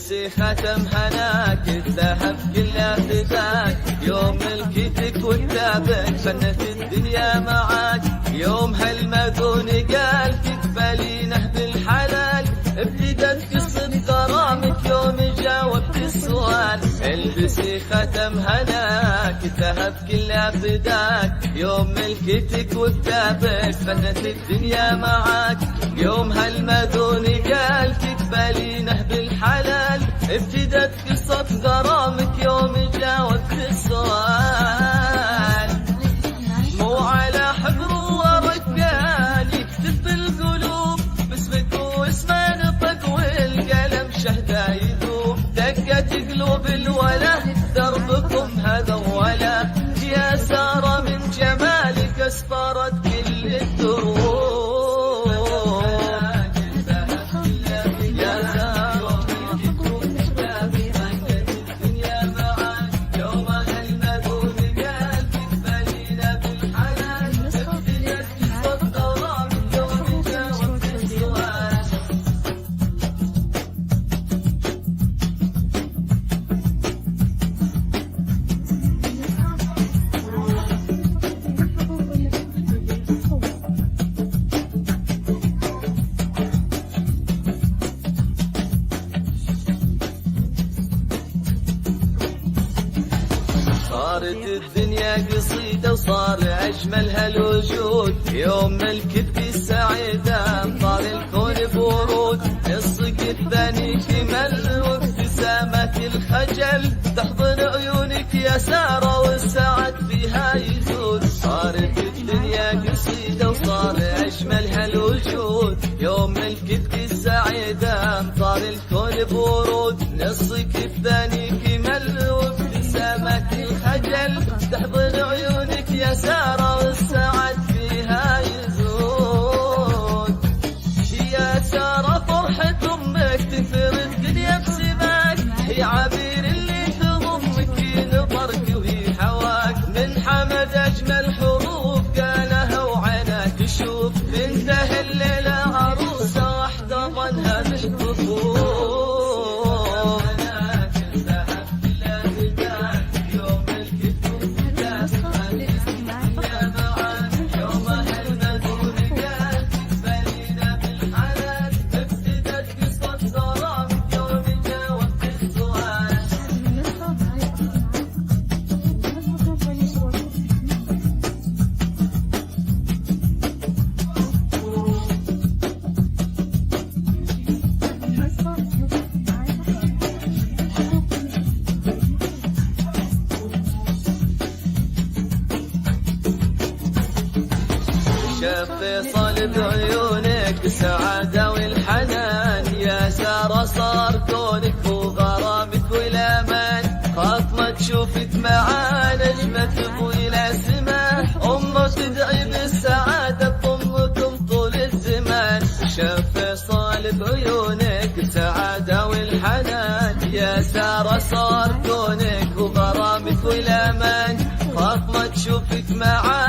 البسي ختم هناك، الذهب كله فداك، يوم ملكتك وكتابك فنت الدنيا معاك، يوم هالمدون قال تقبلينه بالحلال، ابتدت قصة غرامك يوم جاوبت السؤال. البسي ختم هناك، الذهب كله فداك، يوم ملكتك وكتابك فنت الدنيا معاك، يوم هالمدون قال تقبلينه بالحلال، ابتدت قصة غرامك يوم جاوبت السؤال. مو على حبر الله رجال يكتب بالقلوب، باسمك واسمه نطق والقلم شهده يذوب، دقت قلوب الولا دربكم هذا ولا، يا سارة من جمالك اسفرت كل الدروب. صارت الدنيا قصيدة وصار أجمل هالوجود، يوم ملكتك السعيدة طال الكون بورود، الصق الثاني كمل وابتسامة الخجل تحضن عيونك يا سارة والسعد فيها يزول. صارت الدنيا قصيدة وصار أجمل هالوجود، يوم ملكتك السعيدة طال الكون بورود، الصق الثاني كمل وابتسامة الخجل تحضن عيونك يا سارة والسعد فيها يزود. يا سارة فرحة أمك تثير الدنيا بسماك، هي عبير اللي تضمك نظرك وهي حواك، من حمد أجمل حروف قالها وعناك تشوف، بنته الليلة عروسة واحتضنها بالكفوف. شاف فيصل بعيونك السعادة والحنان، يا سارة صار كونك وغرامك والأمان، خاف ما تشوفك معاه نجمة أبوي لا سماه، أمه تدعي بالسعادة تضمكم طول الزمان. شاف فيصل بعيونك السعادة والحنان، يا سارة صار كونك وغرامك والأمان، خاف ما تشوفك معاه